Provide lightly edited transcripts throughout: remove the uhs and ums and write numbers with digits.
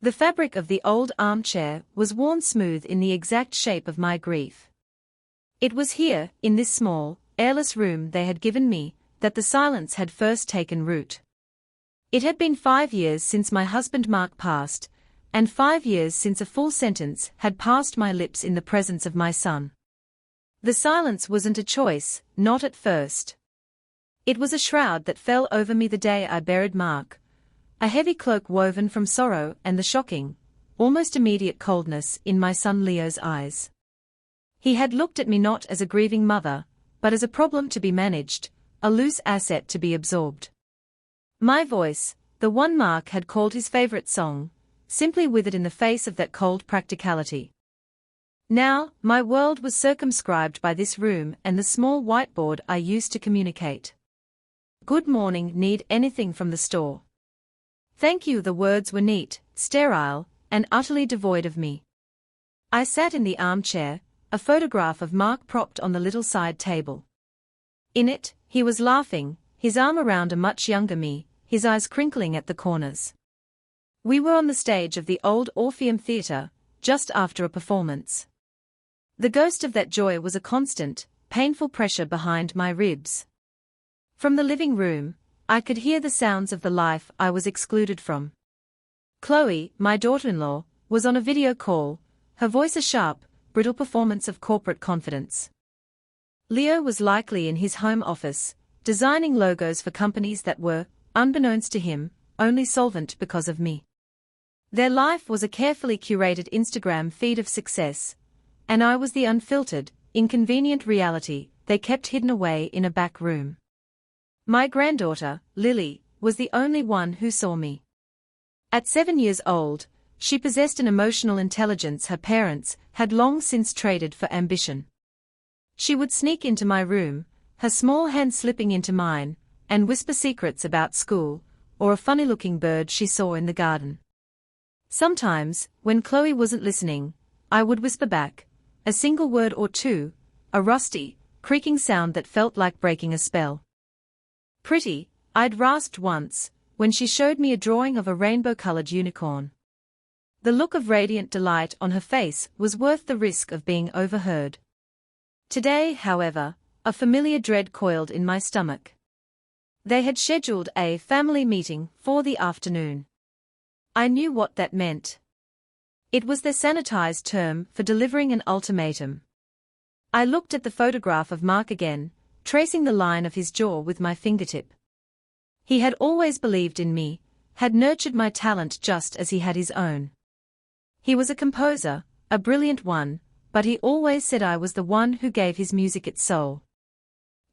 The fabric of the old armchair was worn smooth in the exact shape of my grief. It was here, in this small, airless room they had given me, that the silence had first taken root. It had been 5 years since my husband Mark passed, and 5 years since a full sentence had passed my lips in the presence of my son. The silence wasn't a choice, not at first. It was a shroud that fell over me the day I buried Mark, a heavy cloak woven from sorrow and the shocking, almost immediate coldness in my son Leo's eyes. He had looked at me not as a grieving mother, but as a problem to be managed, a loose asset to be absorbed. My voice, the one Mark had called his favorite song, simply withered in the face of that cold practicality. Now, my world was circumscribed by this room and the small whiteboard I used to communicate. Good morning, need anything from the store? Thank you. The words were neat, sterile, and utterly devoid of me. I sat in the armchair, a photograph of Mark propped on the little side table. In it, he was laughing, his arm around a much younger me, his eyes crinkling at the corners. We were on the stage of the old Orpheum Theatre, just after a performance. The ghost of that joy was a constant, painful pressure behind my ribs. From the living room, I could hear the sounds of the life I was excluded from. Chloe, my daughter-in-law, was on a video call, her voice a sharp, brittle performance of corporate confidence. Leo was likely in his home office, designing logos for companies that were, unbeknownst to him, only solvent because of me. Their life was a carefully curated Instagram feed of success, and I was the unfiltered, inconvenient reality they kept hidden away in a back room. My granddaughter, Lily, was the only one who saw me. At 7 years old, she possessed an emotional intelligence her parents had long since traded for ambition. She would sneak into my room, her small hand slipping into mine, and whisper secrets about school, or a funny-looking bird she saw in the garden. Sometimes, when Chloe wasn't listening, I would whisper back, a single word or two, a rusty, creaking sound that felt like breaking a spell. Pretty, I'd rasped once, when she showed me a drawing of a rainbow-colored unicorn. The look of radiant delight on her face was worth the risk of being overheard. Today, however, a familiar dread coiled in my stomach. They had scheduled a family meeting for the afternoon. I knew what that meant. It was their sanitized term for delivering an ultimatum. I looked at the photograph of Mark again, tracing the line of his jaw with my fingertip. He had always believed in me, had nurtured my talent just as he had his own. He was a composer, a brilliant one, but he always said I was the one who gave his music its soul.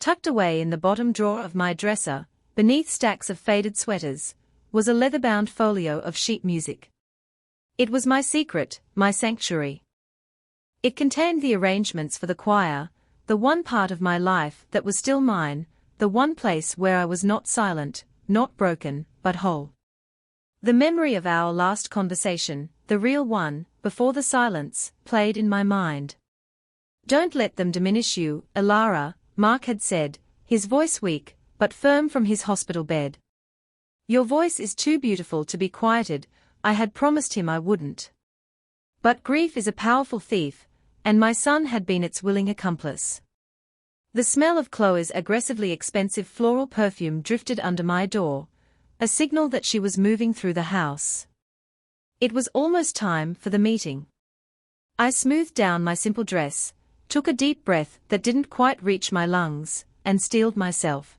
Tucked away in the bottom drawer of my dresser, beneath stacks of faded sweaters, was a leather-bound folio of sheet music. It was my secret, my sanctuary. It contained the arrangements for the choir, the one part of my life that was still mine, the one place where I was not silent, not broken, but whole. The memory of our last conversation, the real one, before the silence, played in my mind. Don't let them diminish you, Elara, Mark had said, his voice weak, but firm from his hospital bed. Your voice is too beautiful to be quieted, I had promised him I wouldn't. But grief is a powerful thief, and my son had been its willing accomplice. The smell of Chloe's aggressively expensive floral perfume drifted under my door, a signal that she was moving through the house. It was almost time for the meeting. I smoothed down my simple dress, took a deep breath that didn't quite reach my lungs, and steeled myself.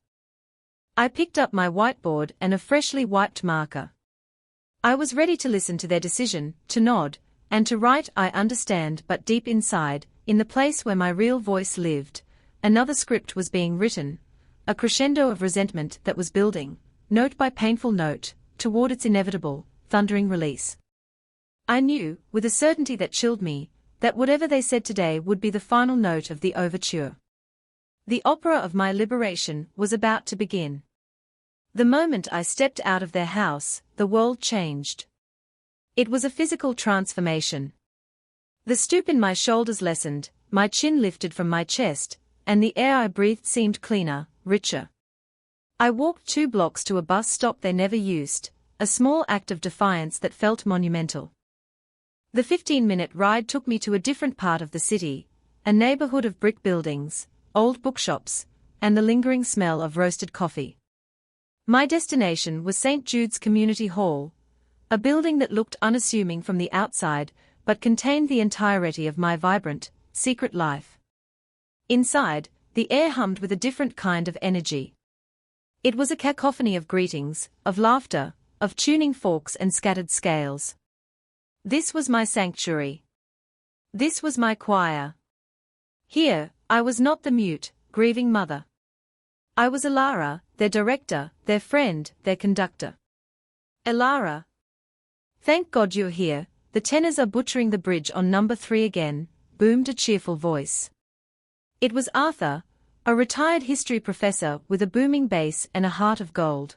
I picked up my whiteboard and a freshly wiped marker. I was ready to listen to their decision, to nod, and to write I understand, but deep inside, in the place where my real voice lived, another script was being written, a crescendo of resentment that was building, note by painful note, toward its inevitable, thundering release. I knew, with a certainty that chilled me, that whatever they said today would be the final note of the overture. The opera of my liberation was about to begin. The moment I stepped out of their house, the world changed. It was a physical transformation. The stoop in my shoulders lessened, my chin lifted from my chest, and the air I breathed seemed cleaner, richer. I walked 2 blocks to a bus stop they never used, a small act of defiance that felt monumental. The 15-minute ride took me to a different part of the city, a neighborhood of brick buildings, old bookshops, and the lingering smell of roasted coffee. My destination was St. Jude's Community Hall, a building that looked unassuming from the outside, but contained the entirety of my vibrant, secret life. Inside, the air hummed with a different kind of energy. It was a cacophony of greetings, of laughter, of tuning forks and scattered scales. This was my sanctuary. This was my choir. Here, I was not the mute, grieving mother. I was Elara, their director, their friend, their conductor. Elara. Thank God you're here, the tenors are butchering the bridge on number 3 again, boomed a cheerful voice. It was Arthur, a retired history professor with a booming bass and a heart of gold.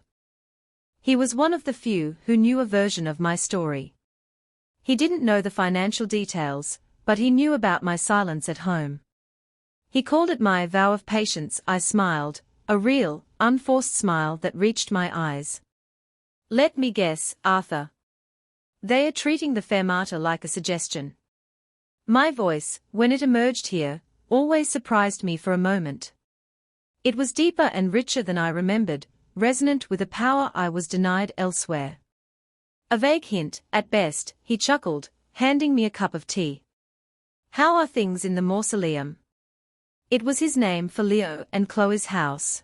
He was one of the few who knew a version of my story. He didn't know the financial details, but he knew about my silence at home. He called it my vow of patience. I smiled, a real, unforced smile that reached my eyes. Let me guess, Arthur. They are treating the fermata like a suggestion. My voice, when it emerged here, always surprised me for a moment. It was deeper and richer than I remembered, resonant with a power I was denied elsewhere. A vague hint, at best, he chuckled, handing me a cup of tea. How are things in the mausoleum? It was his name for Leo and Chloe's house.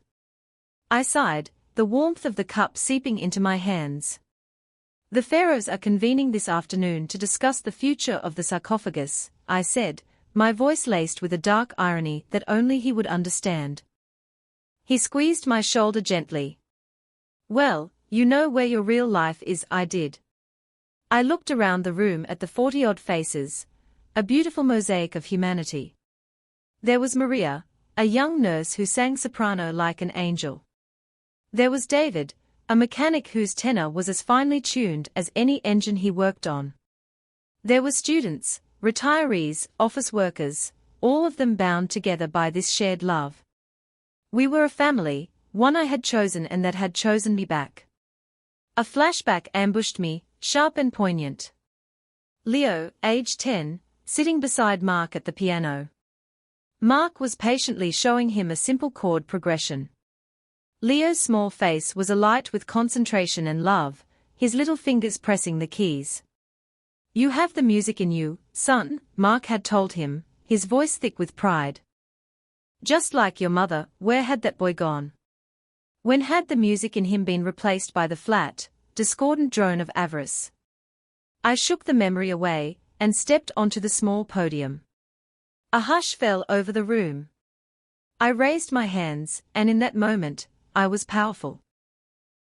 I sighed, the warmth of the cup seeping into my hands. The pharaohs are convening this afternoon to discuss the future of the sarcophagus, I said, my voice laced with a dark irony that only he would understand. He squeezed my shoulder gently. Well, you know where your real life is. I did. I looked around the room at the 40-odd faces, a beautiful mosaic of humanity. There was Maria, a young nurse who sang soprano like an angel. There was David, a mechanic whose tenor was as finely tuned as any engine he worked on. There were students, retirees, office workers, all of them bound together by this shared love. We were a family, one I had chosen and that had chosen me back. A flashback ambushed me, sharp and poignant. Leo, age 10, sitting beside Mark at the piano. Mark was patiently showing him a simple chord progression. Leo's small face was alight with concentration and love, his little fingers pressing the keys. You have the music in you, son, Mark had told him, his voice thick with pride. Just like your mother, where had that boy gone? When had the music in him been replaced by the flat, discordant drone of avarice? I shook the memory away, and stepped onto the small podium. A hush fell over the room. I raised my hands, and in that moment, I was powerful.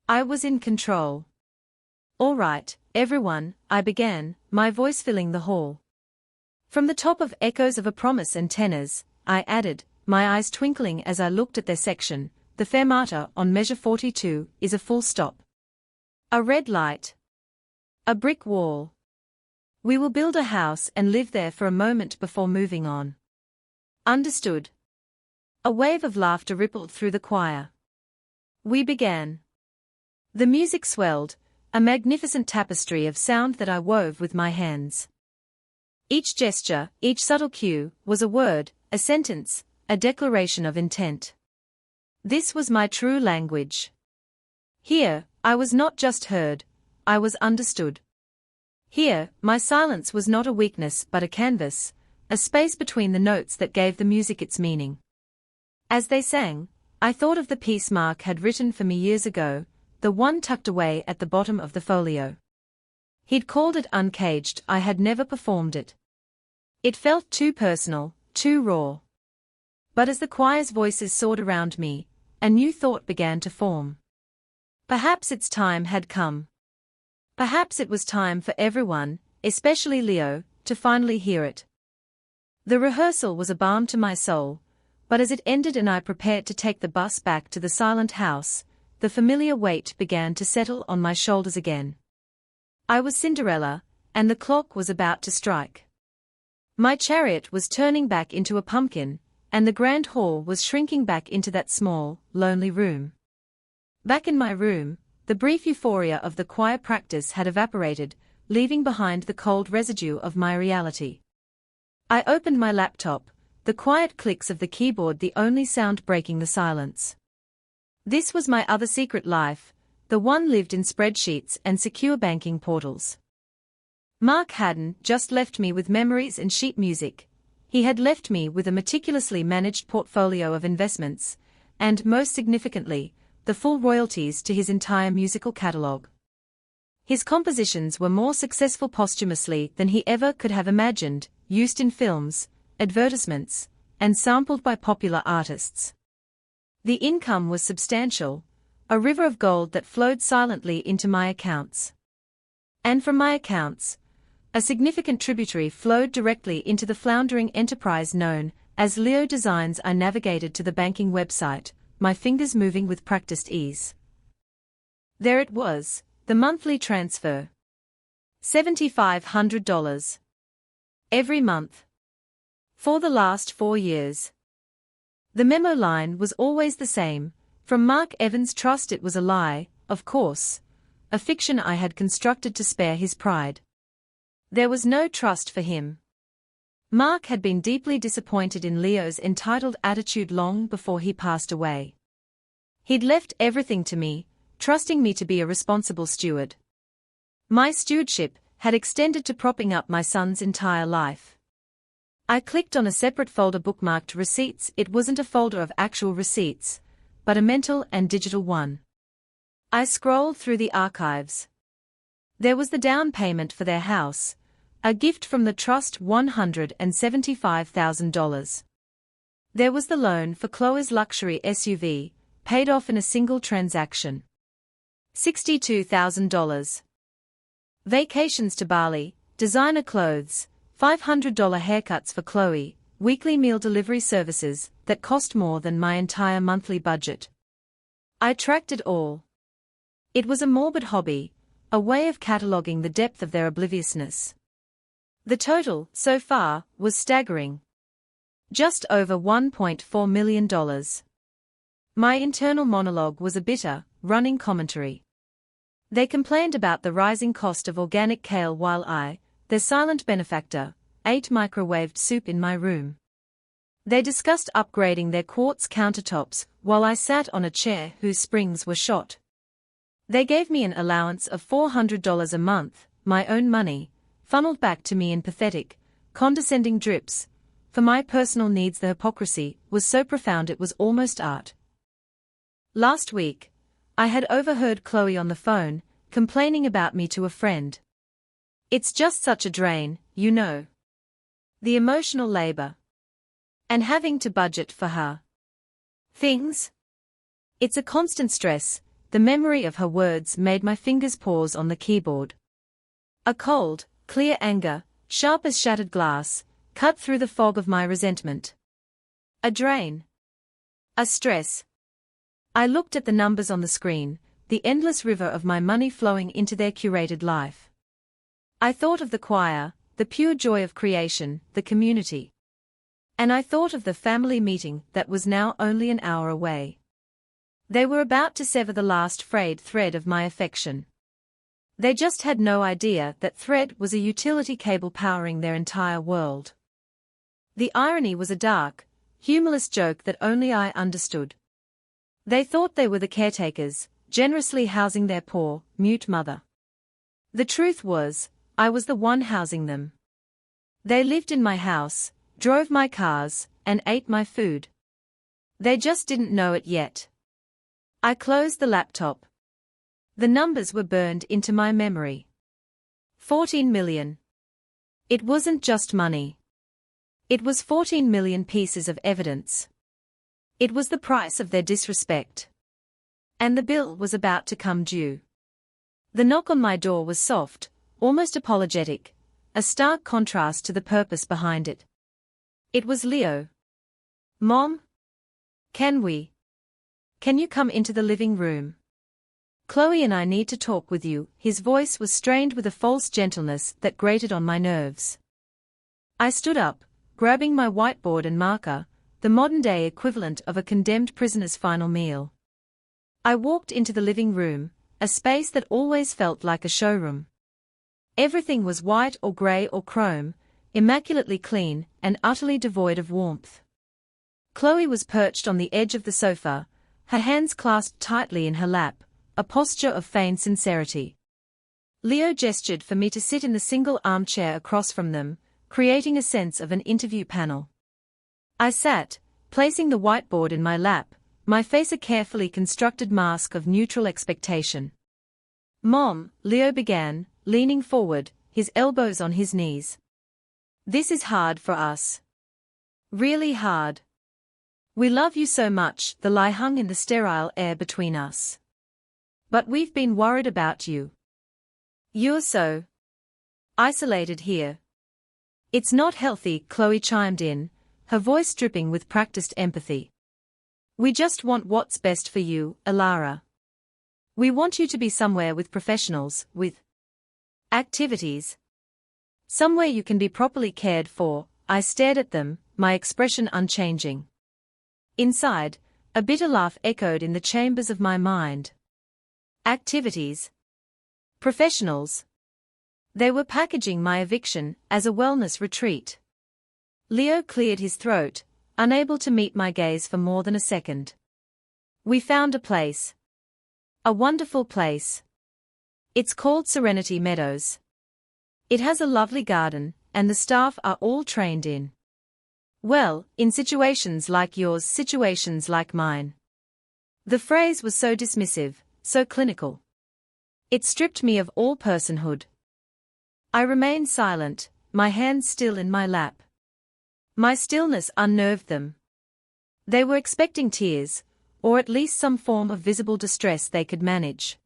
I was in control. All right, everyone, I began, my voice filling the hall. From the top of echoes of a promise and tenors, I added, my eyes twinkling as I looked at their section, the fermata on measure 42 is a full stop. A red light. A brick wall. We will build a house and live there for a moment before moving on. Understood. A wave of laughter rippled through the choir. We began. The music swelled, a magnificent tapestry of sound that I wove with my hands. Each gesture, each subtle cue, was a word, a sentence, a declaration of intent. This was my true language. Here, I was not just heard, I was understood. Here, my silence was not a weakness but a canvas, a space between the notes that gave the music its meaning. As they sang, I thought of the piece Mark had written for me years ago, the one tucked away at the bottom of the folio. He'd called it Uncaged. I had never performed it. It felt too personal, too raw. But as the choir's voices soared around me, a new thought began to form. Perhaps its time had come. Perhaps it was time for everyone, especially Leo, to finally hear it. The rehearsal was a balm to my soul, but as it ended and I prepared to take the bus back to the silent house, the familiar weight began to settle on my shoulders again. I was Cinderella, and the clock was about to strike. My chariot was turning back into a pumpkin, and the grand hall was shrinking back into that small, lonely room. Back in my room, the brief euphoria of the choir practice had evaporated, leaving behind the cold residue of my reality. I opened my laptop, the quiet clicks of the keyboard the only sound breaking the silence. This was my other secret life, the one lived in spreadsheets and secure banking portals. Mark hadn't just left me with memories and sheet music. He had left me with a meticulously managed portfolio of investments, and, most significantly, the full royalties to his entire musical catalogue. His compositions were more successful posthumously than he ever could have imagined, used in films, advertisements, and sampled by popular artists. The income was substantial, a river of gold that flowed silently into my accounts. And from my accounts, a significant tributary flowed directly into the floundering enterprise known as Leo Designs. I navigated to the banking website, my fingers moving with practiced ease. There it was, the monthly transfer. $7,500. Every month. For the last 4 years. The memo line was always the same, from Mark Evans' Trust. It was a lie, of course, a fiction I had constructed to spare his pride. There was no trust for him. Mark had been deeply disappointed in Leo's entitled attitude long before he passed away. He'd left everything to me, trusting me to be a responsible steward. My stewardship had extended to propping up my son's entire life. I clicked on a separate folder bookmarked receipts. It wasn't a folder of actual receipts, but a mental and digital one. I scrolled through the archives. There was the down payment for their house, a gift from the trust, $175,000. There was the loan for Chloe's luxury SUV, paid off in a single transaction. $62,000. Vacations to Bali, designer clothes, $500 haircuts for Chloe, weekly meal delivery services that cost more than my entire monthly budget. I tracked it all. It was a morbid hobby, a way of cataloguing the depth of their obliviousness. The total, so far, was staggering. Just over $1.4 million. My internal monologue was a bitter, running commentary. They complained about the rising cost of organic kale while I, their silent benefactor, ate microwaved soup in my room. They discussed upgrading their quartz countertops while I sat on a chair whose springs were shot. They gave me an allowance of $400 a month, my own money, funneled back to me in pathetic, condescending drips. For my personal needs the hypocrisy was so profound it was almost art. Last week, I had overheard Chloe on the phone, complaining about me to a friend. It's just such a drain, you know. The emotional labor. And having to budget for her things. It's a constant stress. The memory of her words made my fingers pause on the keyboard. A cold, clear anger, sharp as shattered glass, cut through the fog of my resentment. A drain. A stress. I looked at the numbers on the screen, the endless river of my money flowing into their curated life. I thought of the choir, the pure joy of creation, the community. And I thought of the family meeting that was now only an hour away. They were about to sever the last frayed thread of my affection. They just had no idea that thread was a utility cable powering their entire world. The irony was a dark, humorless joke that only I understood. They thought they were the caretakers, generously housing their poor, mute mother. The truth was, I was the one housing them. They lived in my house, drove my cars, and ate my food. They just didn't know it yet. I closed the laptop. The numbers were burned into my memory. 14 million. It wasn't just money. It was 14 million pieces of evidence. It was the price of their disrespect. And the bill was about to come due. The knock on my door was soft, almost apologetic, a stark contrast to the purpose behind it. It was Leo. Mom? Can you come into the living room? Chloe and I need to talk with you. His voice was strained with a false gentleness that grated on my nerves. I stood up, grabbing my whiteboard and marker, the modern-day equivalent of a condemned prisoner's final meal. I walked into the living room, a space that always felt like a showroom. Everything was white or grey or chrome, immaculately clean and utterly devoid of warmth. Chloe was perched on the edge of the sofa, her hands clasped tightly in her lap, a posture of feigned sincerity. Leo gestured for me to sit in the single armchair across from them, creating a sense of an interview panel. I sat, placing the whiteboard in my lap, my face a carefully constructed mask of neutral expectation. "Mom," Leo began, leaning forward, his elbows on his knees. "This is hard for us. Really hard. We love you so much," the lie hung in the sterile air between us. "But we've been worried about you. You're so isolated here." "It's not healthy," Chloe chimed in, her voice dripping with practiced empathy. "We just want what's best for you, Alara. We want you to be somewhere with professionals, with activities. Somewhere you can be properly cared for." I stared at them, my expression unchanging. Inside, a bitter laugh echoed in the chambers of my mind. Activities. Professionals. They were packaging my eviction as a wellness retreat. Leo cleared his throat, unable to meet my gaze for more than a second. "We found a place. A wonderful place. It's called Serenity Meadows. It has a lovely garden, and the staff are all trained in, well, in situations like yours, situations like mine." The phrase was so dismissive, so clinical. It stripped me of all personhood. I remained silent, my hands still in my lap. My stillness unnerved them. They were expecting tears, or at least some form of visible distress they could manage.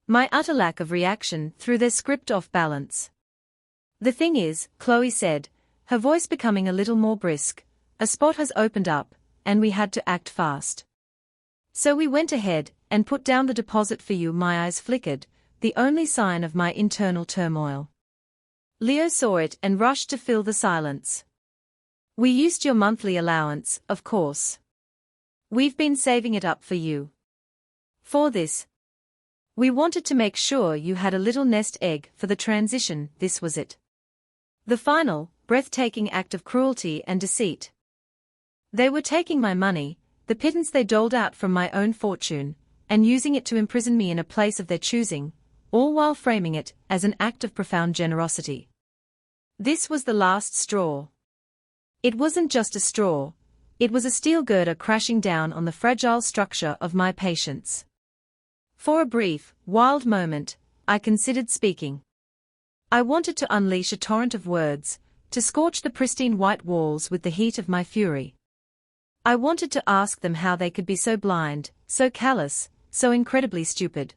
My utter lack of reaction threw their script off balance. "The thing is," Chloe said, her voice becoming a little more brisk, "a spot has opened up, and we had to act fast. So we went ahead and put down the deposit for you." My eyes flickered, the only sign of my internal turmoil. Leo saw it and rushed to fill the silence. "We used your monthly allowance, of course. We've been saving it up for you. For this. We wanted to make sure you had a little nest egg for the transition." This was it. The final, breathtaking act of cruelty and deceit. They were taking my money, the pittance they doled out from my own fortune, and using it to imprison me in a place of their choosing, all while framing it as an act of profound generosity. This was the last straw. It wasn't just a straw, it was a steel girder crashing down on the fragile structure of my patience. For a brief, wild moment, I considered speaking. I wanted to unleash a torrent of words, to scorch the pristine white walls with the heat of my fury. I wanted to ask them how they could be so blind, so callous, so incredibly stupid.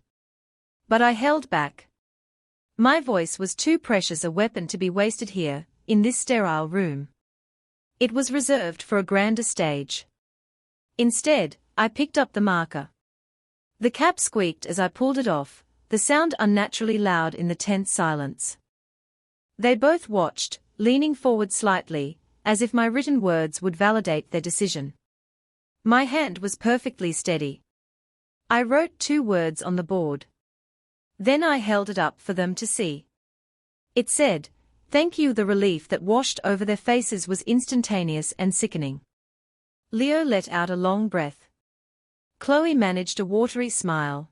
But I held back. My voice was too precious a weapon to be wasted here, in this sterile room. It was reserved for a grander stage. Instead, I picked up the marker. The cap squeaked as I pulled it off, the sound unnaturally loud in the tense silence. They both watched, leaning forward slightly, as if my written words would validate their decision. My hand was perfectly steady. I wrote 2 words on the board. Then I held it up for them to see. It said, "Thank you." The relief that washed over their faces was instantaneous and sickening. Leo let out a long breath. Chloe managed a watery smile.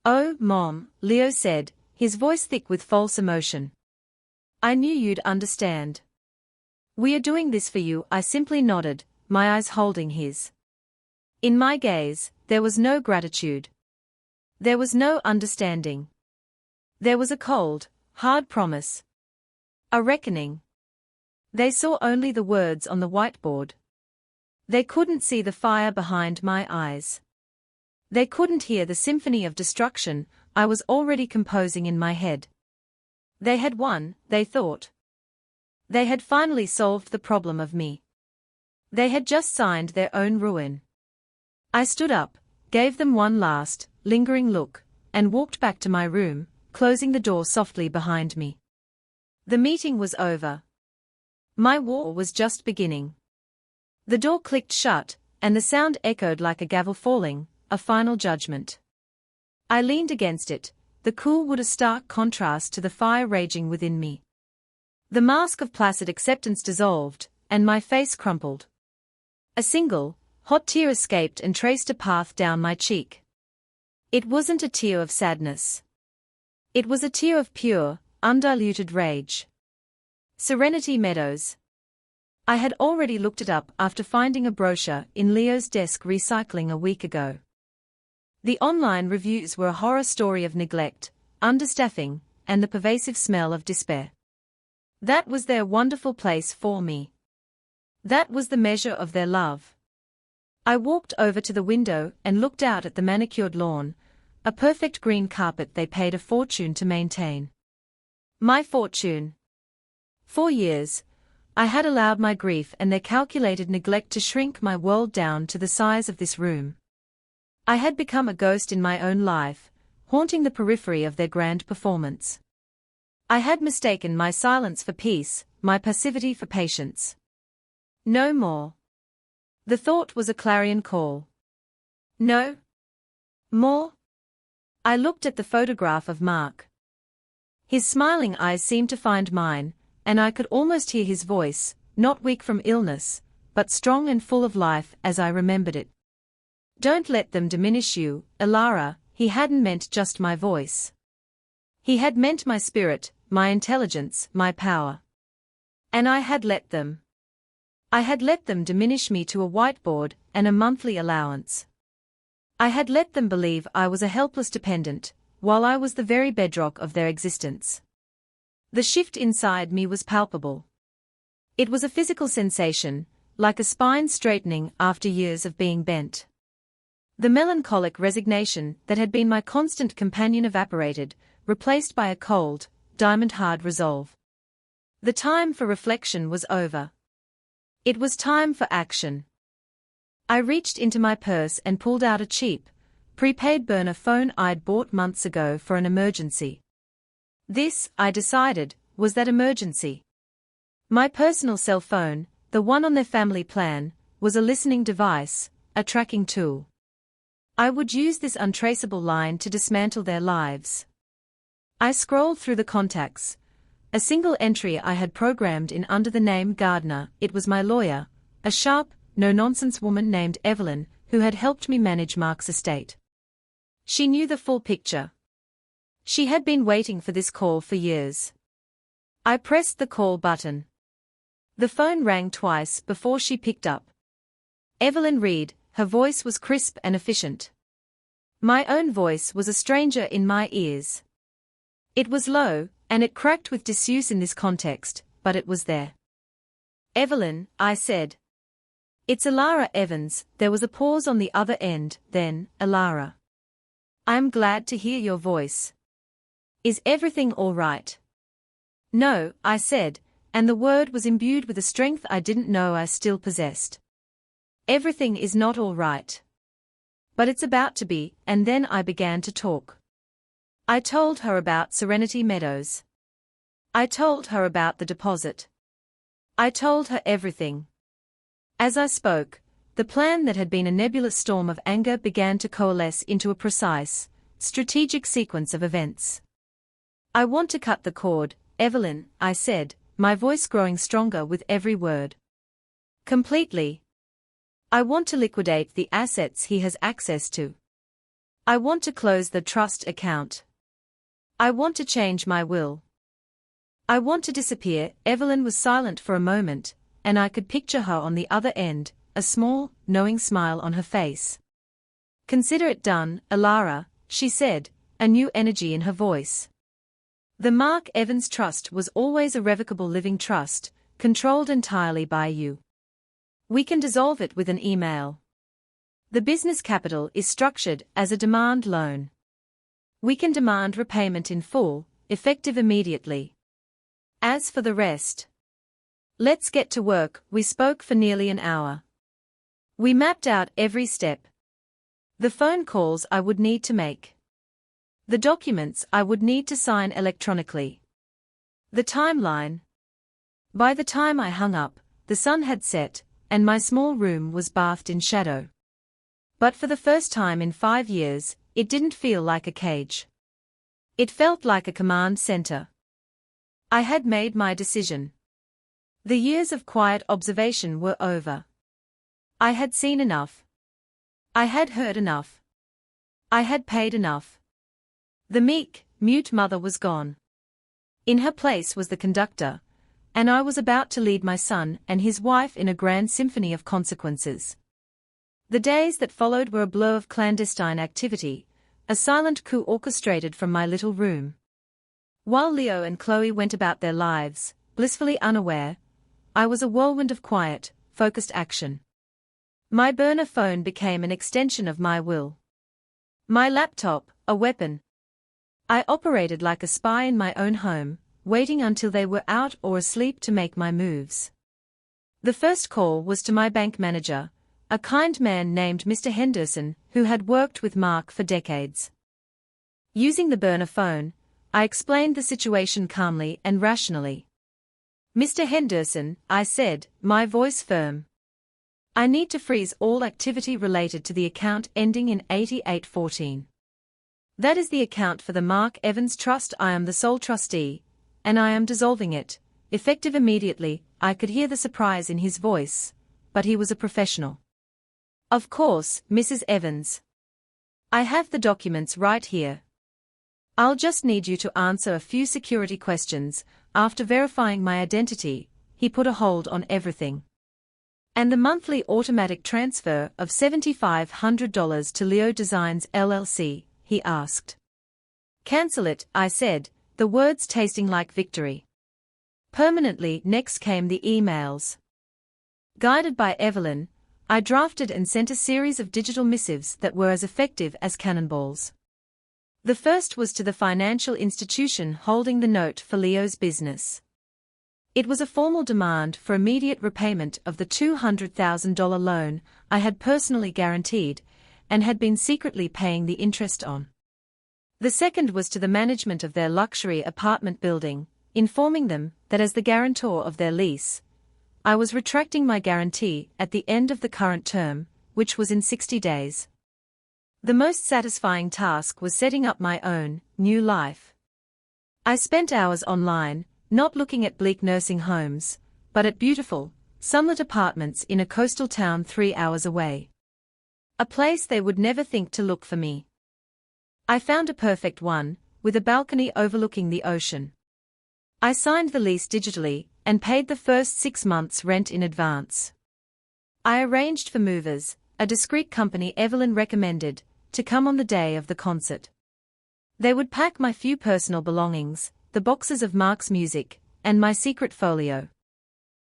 "Oh, Mom," Leo said, his voice thick with false emotion. "I knew you'd understand. We are doing this for you." I simply nodded, my eyes holding his. In my gaze, there was no gratitude. There was no understanding. There was a cold, hard promise. A reckoning. They saw only the words on the whiteboard. They couldn't see the fire behind my eyes. They couldn't hear the symphony of destruction I was already composing in my head. They had won, they thought. They had finally solved the problem of me. They had just signed their own ruin. I stood up, gave them one last, lingering look, and walked back to my room, closing the door softly behind me. The meeting was over. My war was just beginning. The door clicked shut, and the sound echoed like a gavel falling, a final judgment. I leaned against it, the cool wood a stark contrast to the fire raging within me. The mask of placid acceptance dissolved, and my face crumpled. A single, hot tear escaped and traced a path down my cheek. It wasn't a tear of sadness. It was a tear of pure, undiluted rage. Serenity Meadows. I had already looked it up after finding a brochure in Leo's desk recycling a week ago. The online reviews were a horror story of neglect, understaffing, and the pervasive smell of despair. That was their wonderful place for me. That was the measure of their love. I walked over to the window and looked out at the manicured lawn, a perfect green carpet they paid a fortune to maintain. My fortune. For years, I had allowed my grief and their calculated neglect to shrink my world down to the size of this room. I had become a ghost in my own life, haunting the periphery of their grand performance. I had mistaken my silence for peace, my passivity for patience. No more. The thought was a clarion call. No more. I looked at the photograph of Mark. His smiling eyes seemed to find mine, and I could almost hear his voice, not weak from illness, but strong and full of life as I remembered it. Don't let them diminish you, Elara. He hadn't meant just my voice. He had meant my spirit, my intelligence, my power. And I had let them. I had let them diminish me to a whiteboard and a monthly allowance. I had let them believe I was a helpless dependent, while I was the very bedrock of their existence. The shift inside me was palpable. It was a physical sensation, like a spine straightening after years of being bent. The melancholic resignation that had been my constant companion evaporated, replaced by a cold, diamond-hard resolve. The time for reflection was over. It was time for action. I reached into my purse and pulled out a cheap, prepaid burner phone I'd bought months ago for an emergency. This, I decided, was that emergency. My personal cell phone, the one on their family plan, was a listening device, a tracking tool. I would use this untraceable line to dismantle their lives. I scrolled through the contacts. A single entry I had programmed in under the name Gardner. It was my lawyer, a sharp, no-nonsense woman named Evelyn, who had helped me manage Mark's estate. She knew the full picture. She had been waiting for this call for years. I pressed the call button. The phone rang twice before she picked up. Evelyn Reed, her voice was crisp and efficient. My own voice was a stranger in my ears. It was low, and it cracked with disuse in this context, but it was there. Evelyn, I said. It's Elara Evans. There was a pause on the other end, then, Elara. I'm glad to hear your voice. Is everything all right? No, I said, and the word was imbued with a strength I didn't know I still possessed. Everything is not all right. But it's about to be, and then I began to talk. I told her about Serenity Meadows. I told her about the deposit. I told her everything. As I spoke, the plan that had been a nebulous storm of anger began to coalesce into a precise, strategic sequence of events. I want to cut the cord, Evelyn, I said, my voice growing stronger with every word. Completely. I want to liquidate the assets he has access to. I want to close the trust account. I want to change my will. I want to disappear. Evelyn was silent for a moment, and I could picture her on the other end, a small, knowing smile on her face. Consider it done, Elara, she said, a new energy in her voice. The Mark Evans Trust was always a revocable living trust, controlled entirely by you. We can dissolve it with an email. The business capital is structured as a demand loan. We can demand repayment in full, effective immediately. As for the rest, let's get to work. We spoke for nearly an hour. We mapped out every step. The phone calls I would need to make. The documents I would need to sign electronically. The timeline. By the time I hung up, the sun had set, and my small room was bathed in shadow. But for the first time in 5 years, it didn't feel like a cage. It felt like a command center. I had made my decision. The years of quiet observation were over. I had seen enough. I had heard enough. I had paid enough. The meek, mute mother was gone. In her place was the conductor, and I was about to lead my son and his wife in a grand symphony of consequences. The days that followed were a blur of clandestine activity, a silent coup orchestrated from my little room. While Leo and Chloe went about their lives, blissfully unaware, I was a whirlwind of quiet, focused action. My burner phone became an extension of my will. My laptop, a weapon. I operated like a spy in my own home, waiting until they were out or asleep to make my moves. The first call was to my bank manager, a kind man named Mr. Henderson, who had worked with Mark for decades. Using the burner phone, I explained the situation calmly and rationally. "Mr. Henderson," I said, my voice firm. "I need to freeze all activity related to the account ending in 8814. That is the account for the Mark Evans Trust. I am the sole trustee, and I am dissolving it, effective immediately." I could hear the surprise in his voice, but he was a professional. "Of course, Mrs. Evans. I have the documents right here. I'll just need you to answer a few security questions." After verifying my identity, he put a hold on everything. "And the monthly automatic transfer of $7,500 to Leo Designs LLC, he asked. "Cancel it," I said, the words tasting like victory. Permanently. Next came the emails. Guided by Evelyn, I drafted and sent a series of digital missives that were as effective as cannonballs. The first was to the financial institution holding the note for Leo's business. It was a formal demand for immediate repayment of the $200,000 loan I had personally guaranteed and had been secretly paying the interest on. The second was to the management of their luxury apartment building, informing them that as the guarantor of their lease, I was retracting my guarantee at the end of the current term, which was in 60 days. The most satisfying task was setting up my own, new life. I spent hours online, not looking at bleak nursing homes, but at beautiful, sunlit apartments in a coastal town 3 hours away. A place they would never think to look for me. I found a perfect one, with a balcony overlooking the ocean. I signed the lease digitally, and paid the first 6 months' rent in advance. I arranged for movers, a discreet company Evelyn recommended, to come on the day of the concert. They would pack my few personal belongings, the boxes of Mark's music, and my secret folio.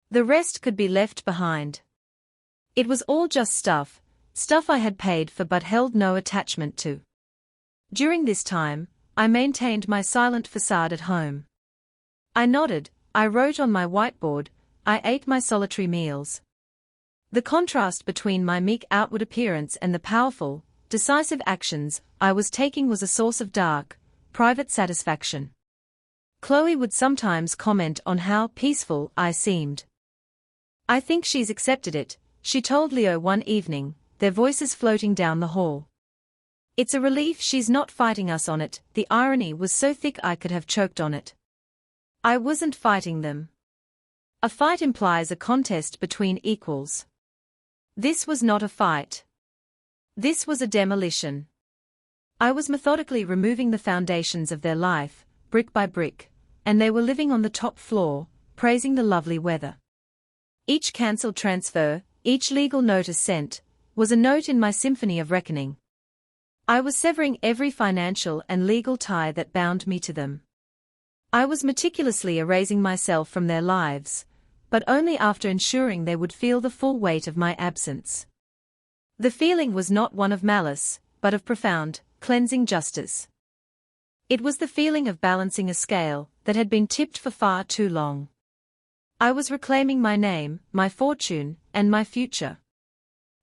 The rest could be left behind. It was all just stuff I had paid for but held no attachment to. During this time, I maintained my silent facade at home. I nodded, I wrote on my whiteboard, I ate my solitary meals. The contrast between my meek outward appearance and the powerful, decisive actions I was taking was a source of dark, private satisfaction. Chloe would sometimes comment on how peaceful I seemed. "I think she's accepted it," she told Leo one evening, their voices floating down the hall. "It's a relief she's not fighting us on it." The irony was so thick I could have choked on it. I wasn't fighting them. A fight implies a contest between equals. This was not a fight. This was a demolition. I was methodically removing the foundations of their life, brick by brick, and they were living on the top floor, praising the lovely weather. Each cancelled transfer, each legal notice sent, was a note in my symphony of reckoning. I was severing every financial and legal tie that bound me to them. I was meticulously erasing myself from their lives, but only after ensuring they would feel the full weight of my absence. The feeling was not one of malice, but of profound, cleansing justice. It was the feeling of balancing a scale that had been tipped for far too long. I was reclaiming my name, my fortune, and my future.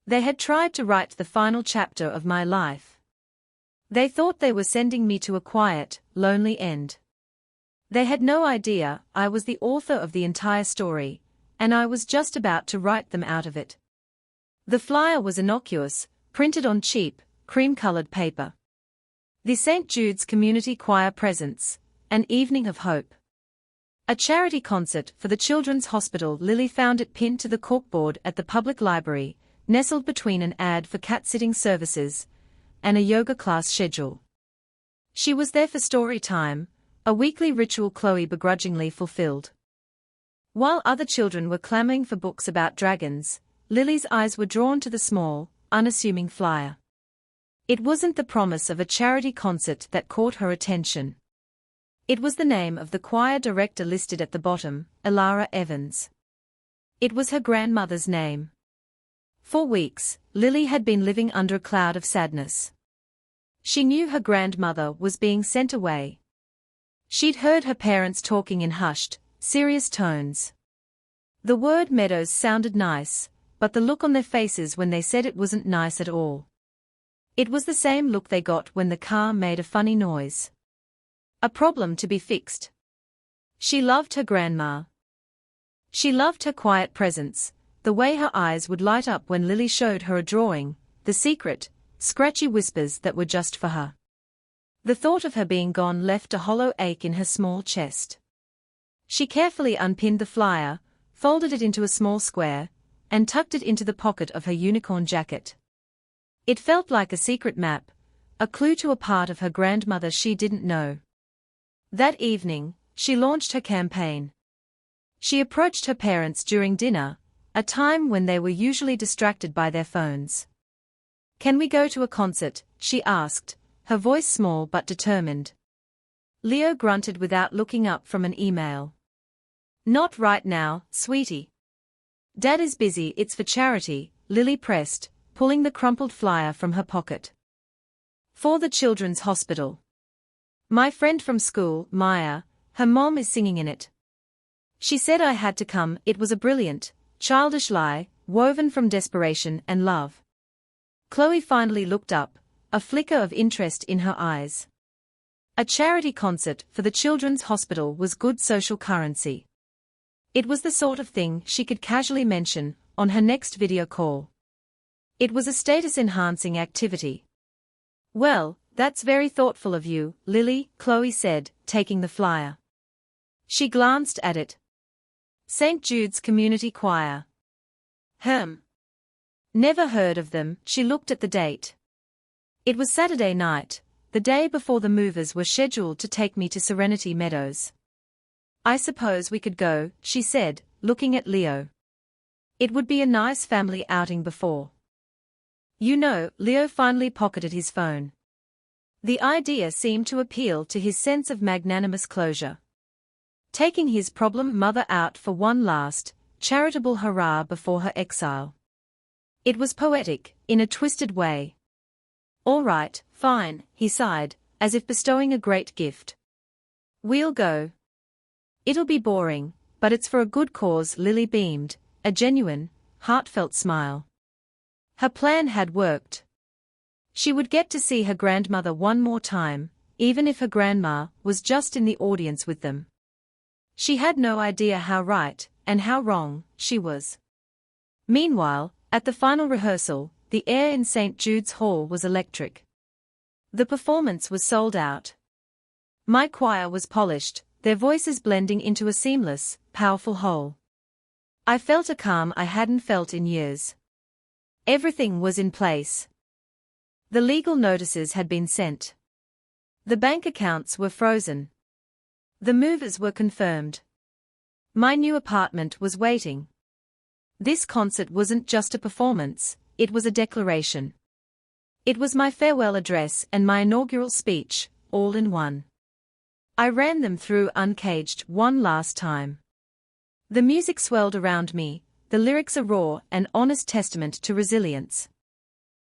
They had tried to write the final chapter of my life. They thought they were sending me to a quiet, lonely end. They had no idea I was the author of the entire story, and I was just about to write them out of it. The flyer was innocuous, printed on cheap, cream-colored paper. The St. Jude's Community Choir presents An Evening of Hope. A charity concert for the Children's Hospital. Lily found it pinned to the corkboard at the public library, nestled between an ad for cat-sitting services and a yoga class schedule. She was there for story time, a weekly ritual Chloe begrudgingly fulfilled. While other children were clamoring for books about dragons, Lily's eyes were drawn to the small, unassuming flyer. It wasn't the promise of a charity concert that caught her attention. It was the name of the choir director listed at the bottom, Elara Evans. It was her grandmother's name. For weeks, Lily had been living under a cloud of sadness. She knew her grandmother was being sent away. She'd heard her parents talking in hushed, serious tones. The word meadows sounded nice, but the look on their faces when they said it wasn't nice at all. It was the same look they got when the car made a funny noise. A problem to be fixed. She loved her grandma. She loved her quiet presence, the way her eyes would light up when Lily showed her a drawing, the secret, scratchy whispers that were just for her. The thought of her being gone left a hollow ache in her small chest. She carefully unpinned the flyer, folded it into a small square, and tucked it into the pocket of her unicorn jacket. It felt like a secret map, a clue to a part of her grandmother she didn't know. That evening, she launched her campaign. She approached her parents during dinner, a time when they were usually distracted by their phones. "Can we go to a concert?" she asked, her voice small but determined. Leo grunted without looking up from an email. "Not right now, sweetie. Dad is busy. It's for charity," Lily pressed, pulling the crumpled flyer from her pocket. "For the Children's Hospital. My friend from school, Maya, her mom is singing in it. She said I had to come." It was a brilliant, childish lie, woven from desperation and love. Chloe finally looked up, a flicker of interest in her eyes. A charity concert for the Children's Hospital was good social currency. It was the sort of thing she could casually mention on her next video call. It was a status-enhancing activity. "Well, that's very thoughtful of you, Lily," Chloe said, taking the flyer. She glanced at it. St. Jude's Community Choir. Never heard of them. She looked at the date. It was Saturday night, the day before the movers were scheduled to take me to Serenity Meadows. "I suppose we could go," she said, looking at Leo. "It would be a nice family outing before." "You know," Leo finally pocketed his phone. The idea seemed to appeal to his sense of magnanimous closure. Taking his problem mother out for one last, charitable hurrah before her exile. It was poetic, in a twisted way. "All right, fine," he sighed, as if bestowing a great gift. "We'll go. It'll be boring, but it's for a good cause." Lily beamed, a genuine, heartfelt smile. Her plan had worked. She would get to see her grandmother one more time, even if her grandma was just in the audience with them. She had no idea how right, and how wrong, she was. Meanwhile, at the final rehearsal, the air in St. Jude's Hall was electric. The performance was sold out. My choir was polished, their voices blending into a seamless, powerful whole. I felt a calm I hadn't felt in years. Everything was in place. The legal notices had been sent. The bank accounts were frozen. The movers were confirmed. My new apartment was waiting. This concert wasn't just a performance, it was a declaration. It was my farewell address and my inaugural speech, all in one. I ran them through uncaged one last time. The music swelled around me, the lyrics a raw and honest testament to resilience.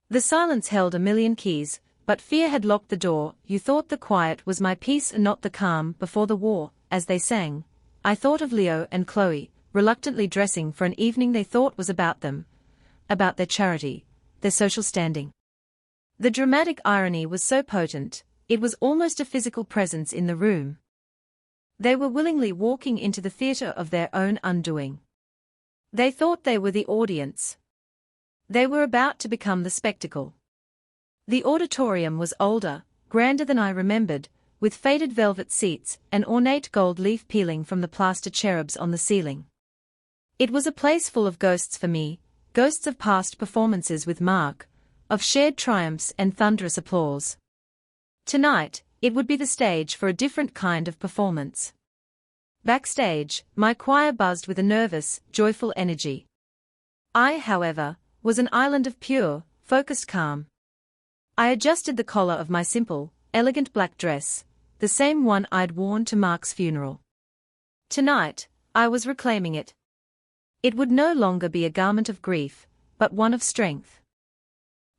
The silence held a million keys, but fear had locked the door. "You thought the quiet was my peace and not the calm before the war," as they sang. I thought of Leo and Chloe, reluctantly dressing for an evening they thought was about them, about their charity, their social standing. The dramatic irony was so potent, it was almost a physical presence in the room. They were willingly walking into the theater of their own undoing. They thought they were the audience. They were about to become the spectacle. The auditorium was older, grander than I remembered, with faded velvet seats and ornate gold leaf peeling from the plaster cherubs on the ceiling. It was a place full of ghosts for me, ghosts of past performances with Mark, of shared triumphs and thunderous applause. Tonight, it would be the stage for a different kind of performance. Backstage, my choir buzzed with a nervous, joyful energy. I, however, was an island of pure, focused calm. I adjusted the collar of my simple, elegant black dress, the same one I'd worn to Mark's funeral. Tonight, I was reclaiming it. It would no longer be a garment of grief, but one of strength.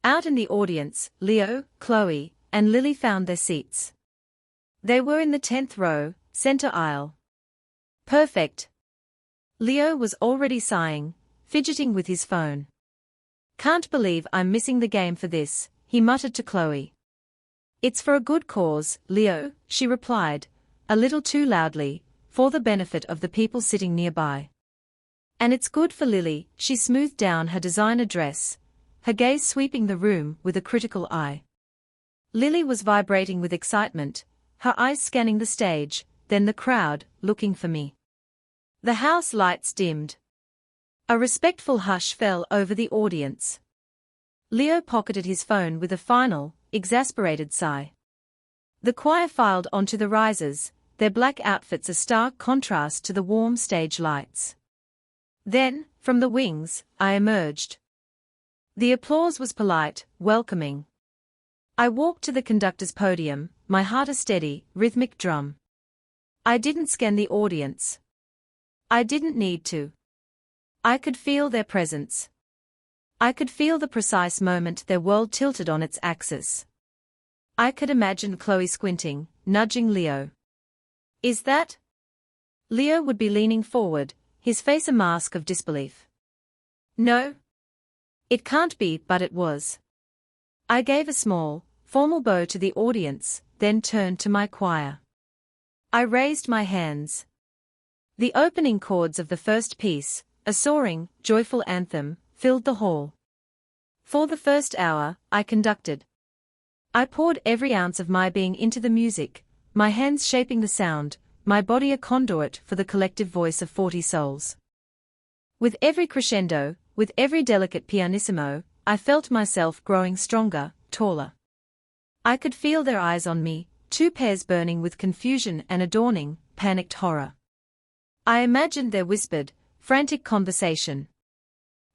Out in the audience, Leo, Chloe, and Lily found their seats. They were in the 10th row, center aisle. Perfect. Leo was already sighing, fidgeting with his phone. Can't believe I'm missing the game for this, he muttered to Chloe. It's for a good cause, Leo, she replied, a little too loudly, for the benefit of the people sitting nearby. And it's good for Lily, she smoothed down her designer dress, her gaze sweeping the room with a critical eye. Lily was vibrating with excitement, her eyes scanning the stage, then the crowd, looking for me. The house lights dimmed. A respectful hush fell over the audience. Leo pocketed his phone with a final, exasperated sigh. The choir filed onto the risers, their black outfits a stark contrast to the warm stage lights. Then, from the wings, I emerged. The applause was polite, welcoming. I walked to the conductor's podium, my heart a steady, rhythmic drum. I didn't scan the audience. I didn't need to. I could feel their presence. I could feel the precise moment their world tilted on its axis. I could imagine Chloe squinting, nudging Leo. Is that? Leo would be leaning forward, his face a mask of disbelief. No. It can't be, but it was. I gave a small, formal bow to the audience, then turned to my choir. I raised my hands. The opening chords of the first piece, a soaring, joyful anthem, filled the hall. For the first hour, I conducted. I poured every ounce of my being into the music, my hands shaping the sound, my body a conduit for the collective voice of 40 souls. With every crescendo, with every delicate pianissimo, I felt myself growing stronger, taller. I could feel their eyes on me, two pairs burning with confusion and a dawning, panicked horror. I imagined their whispered, frantic conversation.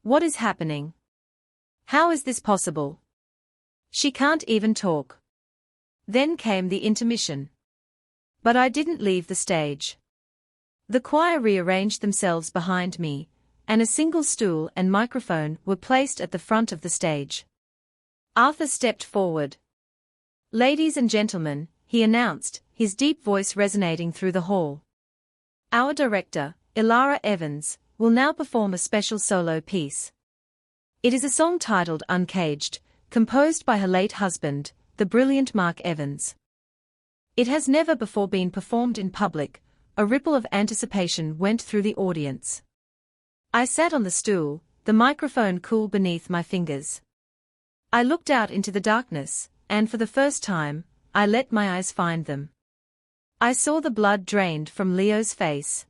What is happening? How is this possible? She can't even talk. Then came the intermission. But I didn't leave the stage. The choir rearranged themselves behind me, and a single stool and microphone were placed at the front of the stage. Arthur stepped forward. Ladies and gentlemen, he announced, his deep voice resonating through the hall. Our director, Ilara Evans, will now perform a special solo piece. It is a song titled Uncaged, composed by her late husband, the brilliant Mark Evans. It has never before been performed in public. A ripple of anticipation went through the audience. I sat on the stool, the microphone cool beneath my fingers. I looked out into the darkness, and for the first time, I let my eyes find them. I saw the blood drained from Leo's face.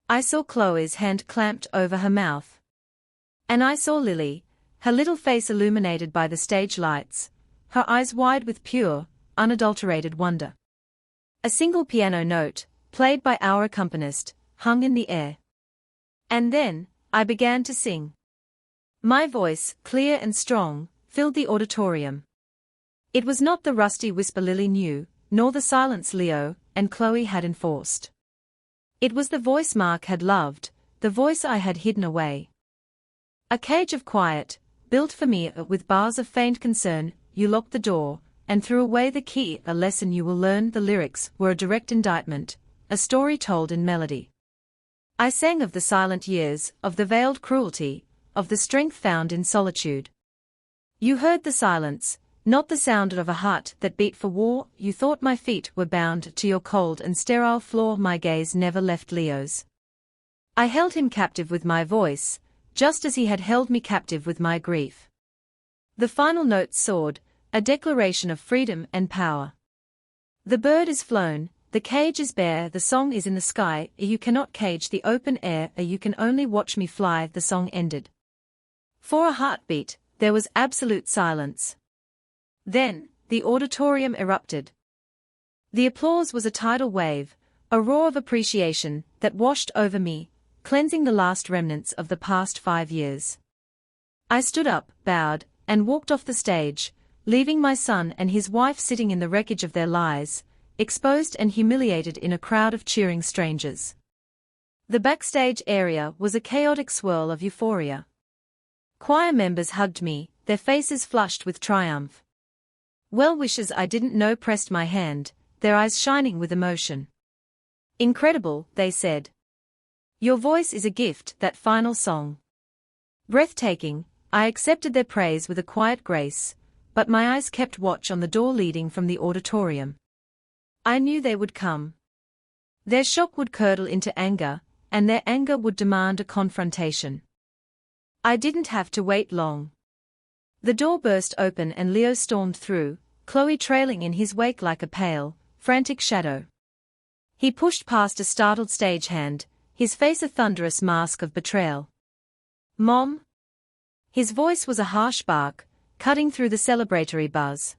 I saw Chloe's hand clamped over her mouth. And I saw Lily, her little face illuminated by the stage lights, her eyes wide with pure, unadulterated wonder. A single piano note, played by our accompanist, hung in the air. And then, I began to sing. My voice, clear and strong, filled the auditorium. It was not the rusty whisper Lily knew, nor the silence Leo and Chloe had enforced. It was the voice Mark had loved, the voice I had hidden away. A cage of quiet, built for me with bars of faint concern. You locked the door, and threw away the key. A lesson you will learn. The lyrics were a direct indictment, a story told in melody. I sang of the silent years, of the veiled cruelty, of the strength found in solitude. You heard the silence, not the sound of a heart that beat for war. You thought my feet were bound to your cold and sterile floor. My gaze never left Leo's. I held him captive with my voice, just as he had held me captive with my grief. The final note soared, a declaration of freedom and power. The bird is flown, the cage is bare, the song is in the sky, you cannot cage the open air, you can only watch me fly, the song ended. For a heartbeat, there was absolute silence. Then, the auditorium erupted. The applause was a tidal wave, a roar of appreciation that washed over me, cleansing the last remnants of the past 5 years. I stood up, bowed, and walked off the stage, leaving my son and his wife sitting in the wreckage of their lives, exposed and humiliated in a crowd of cheering strangers. The backstage area was a chaotic swirl of euphoria. Choir members hugged me, their faces flushed with triumph. Well-wishers I didn't know pressed my hand, their eyes shining with emotion. Incredible, they said. Your voice is a gift, that final song. Breathtaking, I accepted their praise with a quiet grace, but my eyes kept watch on the door leading from the auditorium. I knew they would come. Their shock would curdle into anger, and their anger would demand a confrontation. I didn't have to wait long. The door burst open and Leo stormed through, Chloe trailing in his wake like a pale, frantic shadow. He pushed past a startled stagehand, his face a thunderous mask of betrayal. "Mom?" His voice was a harsh bark, cutting through the celebratory buzz.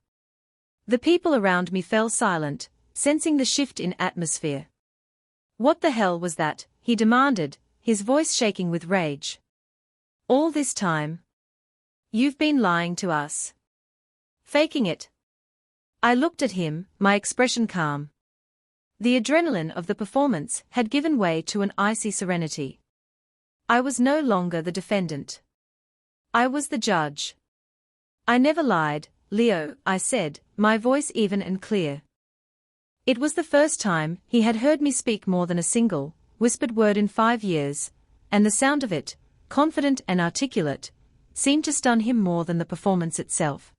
The people around me fell silent, sensing the shift in atmosphere. "What the hell was that?" he demanded, his voice shaking with rage. "All this time? You've been lying to us. Faking it." I looked at him, my expression calm. The adrenaline of the performance had given way to an icy serenity. I was no longer the defendant. I was the judge. "I never lied, Leo," I said, my voice even and clear. It was the first time he had heard me speak more than a single, whispered word in 5 years, and the sound of it, confident and articulate, seemed to stun him more than the performance itself.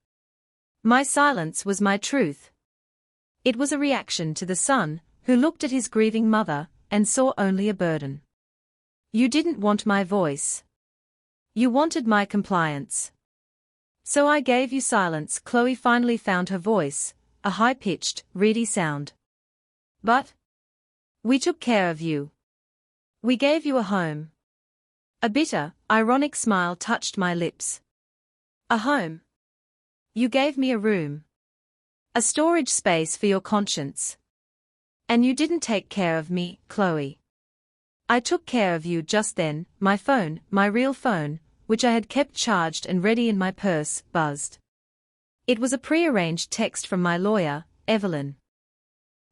My silence was my truth. It was a reaction to the son, who looked at his grieving mother, and saw only a burden. "You didn't want my voice. You wanted my compliance. So I gave you silence." Chloe finally found her voice, a high-pitched, reedy sound. "But we took care of you. We gave you a home." A bitter, ironic smile touched my lips. "A home? You gave me a room. A storage space for your conscience. And you didn't take care of me, Chloe. I took care of you just then." My phone, my real phone, which I had kept charged and ready in my purse, buzzed. It was a prearranged text from my lawyer, Evelyn.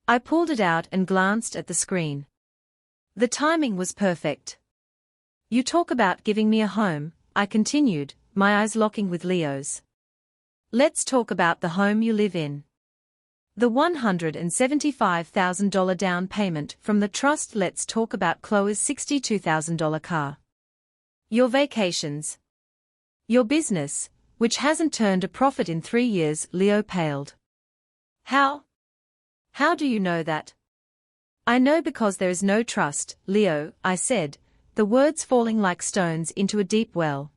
I pulled it out and glanced at the screen. The timing was perfect. "You talk about giving me a home," I continued, my eyes locking with Leo's. "Let's talk about the home you live in. The $175,000 down payment from the trust. Let's talk about Chloe's $62,000 car. Your vacations. Your business, which hasn't turned a profit in 3 years." Leo paled. How do you know that?" "I know because there is no trust, Leo," I said, the words falling like stones into a deep well.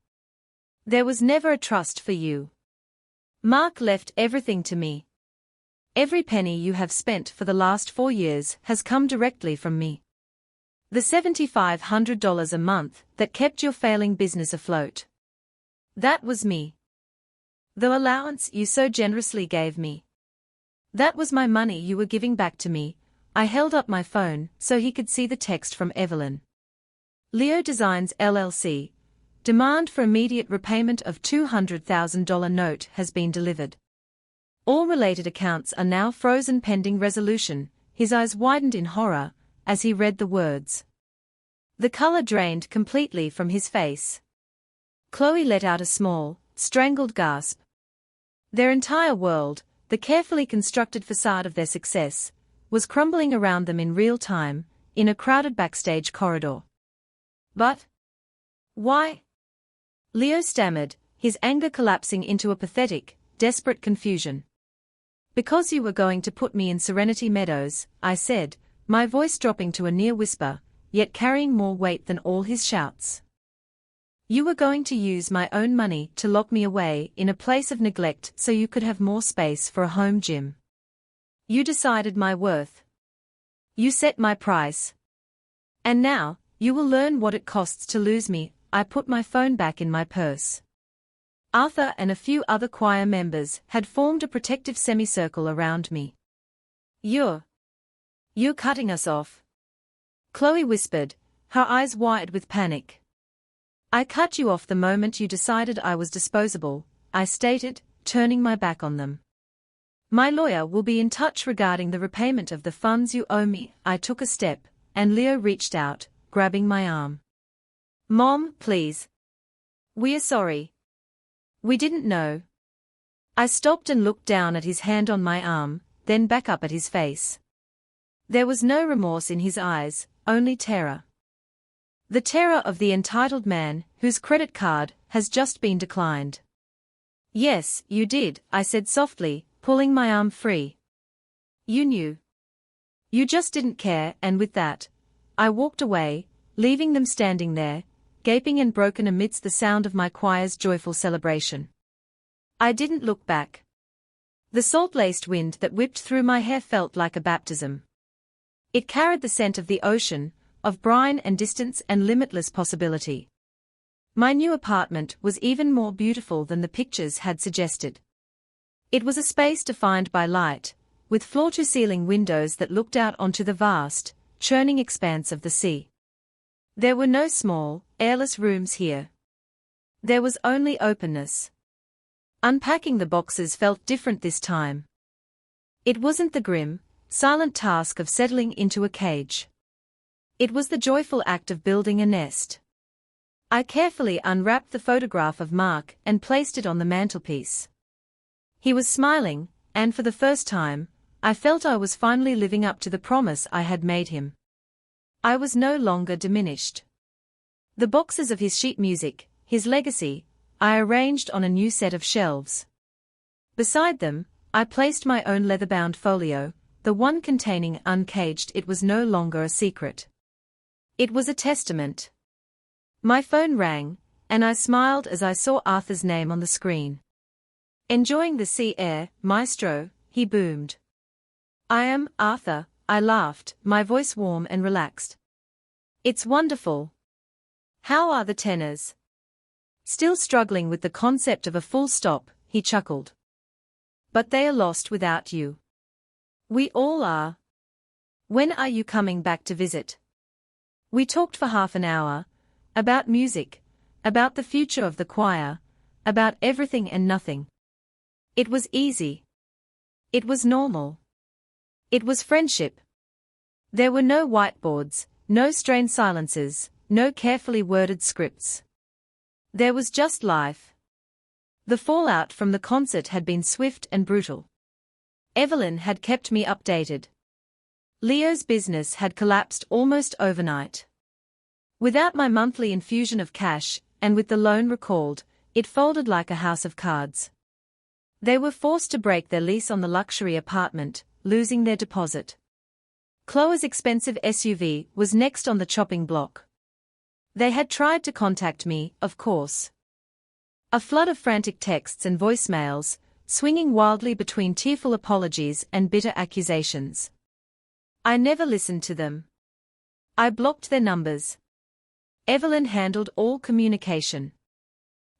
"There was never a trust for you. Mark left everything to me. Every penny you have spent for the last 4 years has come directly from me. The $7,500 a month that kept your failing business afloat. That was me. The allowance you so generously gave me. That was my money you were giving back to me." I held up my phone so he could see the text from Evelyn. "Leo Designs LLC. Demand for immediate repayment of $200,000 note has been delivered. All related accounts are now frozen pending resolution." His eyes widened in horror as he read the words. The color drained completely from his face. Chloe let out a small, strangled gasp. Their entire world, the carefully constructed facade of their success, was crumbling around them in real time, in a crowded backstage corridor. "But why?" Leo stammered, his anger collapsing into a pathetic, desperate confusion. "Because you were going to put me in Serenity Meadows," I said, my voice dropping to a near whisper, yet carrying more weight than all his shouts. You were going to use my own money to lock me away in a place of neglect so you could have more space for a home gym. You decided my worth. You set my price. And now, you will learn what it costs to lose me. I put my phone back in my purse. Arthur and a few other choir members had formed a protective semicircle around me. You're cutting us off. Chloe whispered, her eyes wide with panic. I cut you off the moment you decided I was disposable, I stated, turning my back on them. My lawyer will be in touch regarding the repayment of the funds you owe me. I took a step, and Leo reached out, grabbing my arm. Mom, please. We are sorry. We didn't know. I stopped and looked down at his hand on my arm, then back up at his face. There was no remorse in his eyes, only terror. The terror of the entitled man whose credit card has just been declined. Yes, you did, I said softly, pulling my arm free. You knew. You just didn't care, and with that, I walked away, leaving them standing there, gaping and broken amidst the sound of my choir's joyful celebration. I didn't look back. The salt-laced wind that whipped through my hair felt like a baptism. It carried the scent of the ocean, of brine and distance and limitless possibility. My new apartment was even more beautiful than the pictures had suggested. It was a space defined by light, with floor-to-ceiling windows that looked out onto the vast, churning expanse of the sea. There were no small, airless rooms here. There was only openness. Unpacking the boxes felt different this time. It wasn't the grim, silent task of settling into a cage. It was the joyful act of building a nest. I carefully unwrapped the photograph of Mark and placed it on the mantelpiece. He was smiling, and for the first time, I felt I was finally living up to the promise I had made him. I was no longer diminished. The boxes of his sheet music, his legacy, I arranged on a new set of shelves. Beside them, I placed my own leather-bound folio, the one containing Uncaged. It was no longer a secret. It was a testament. My phone rang, and I smiled as I saw Arthur's name on the screen. Enjoying the sea air, maestro, he boomed. I am, Arthur, I laughed, my voice warm and relaxed. It's wonderful. How are the tenors? Still struggling with the concept of a full stop, he chuckled. But they are lost without you. We all are. When are you coming back to visit? We talked for half an hour, about music, about the future of the choir, about everything and nothing. It was easy. It was normal. It was friendship. There were no whiteboards, no strained silences, no carefully worded scripts. There was just life. The fallout from the concert had been swift and brutal. Evelyn had kept me updated. Leo's business had collapsed almost overnight. Without my monthly infusion of cash, and with the loan recalled, it folded like a house of cards. They were forced to break their lease on the luxury apartment, losing their deposit. Chloe's expensive SUV was next on the chopping block. They had tried to contact me, of course. A flood of frantic texts and voicemails, swinging wildly between tearful apologies and bitter accusations. I never listened to them. I blocked their numbers. Evelyn handled all communication.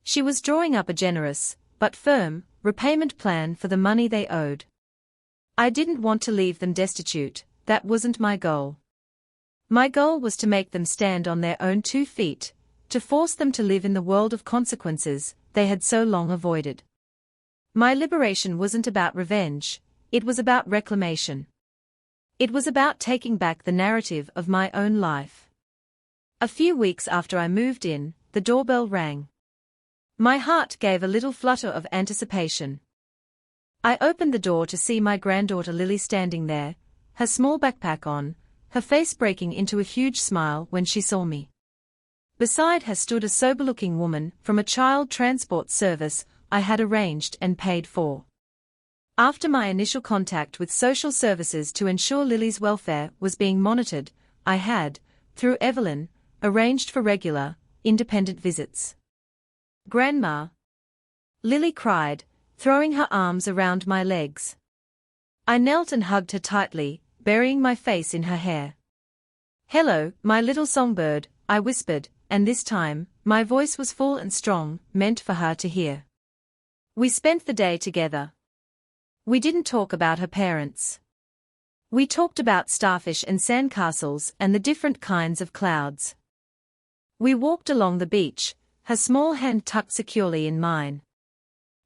She was drawing up a generous, but firm, repayment plan for the money they owed. I didn't want to leave them destitute, that wasn't my goal. My goal was to make them stand on their own 2 feet, to force them to live in the world of consequences they had so long avoided. My liberation wasn't about revenge, it was about reclamation. It was about taking back the narrative of my own life. A few weeks after I moved in, the doorbell rang. My heart gave a little flutter of anticipation. I opened the door to see my granddaughter Lily standing there, her small backpack on, her face breaking into a huge smile when she saw me. Beside her stood a sober-looking woman from a child transport service I had arranged and paid for. After my initial contact with social services to ensure Lily's welfare was being monitored, I had, through Evelyn, arranged for regular, independent visits. Grandma! Lily cried, throwing her arms around my legs. I knelt and hugged her tightly, burying my face in her hair. Hello, my little songbird, I whispered, and this time, my voice was full and strong, meant for her to hear. We spent the day together. We didn't talk about her parents. We talked about starfish and sandcastles and the different kinds of clouds. We walked along the beach, her small hand tucked securely in mine.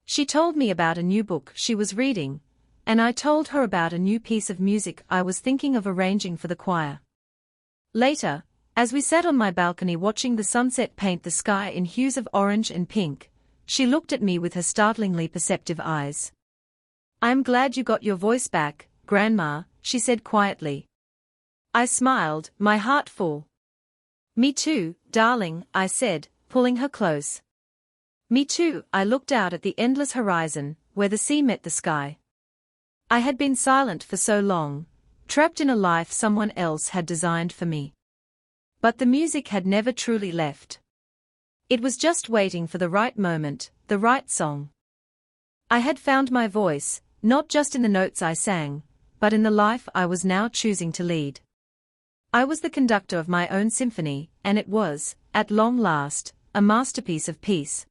She told me about a new book she was reading, and I told her about a new piece of music I was thinking of arranging for the choir. Later, as we sat on my balcony watching the sunset paint the sky in hues of orange and pink, she looked at me with her startlingly perceptive eyes. "I'm glad you got your voice back, Grandma," she said quietly. I smiled, my heart full. "Me too, darling," I said, pulling her close. "Me too." I looked out at the endless horizon, where the sea met the sky. I had been silent for so long, trapped in a life someone else had designed for me. But the music had never truly left. It was just waiting for the right moment, the right song. I had found my voice, not just in the notes I sang, but in the life I was now choosing to lead. I was the conductor of my own symphony, and it was, at long last, a masterpiece of peace.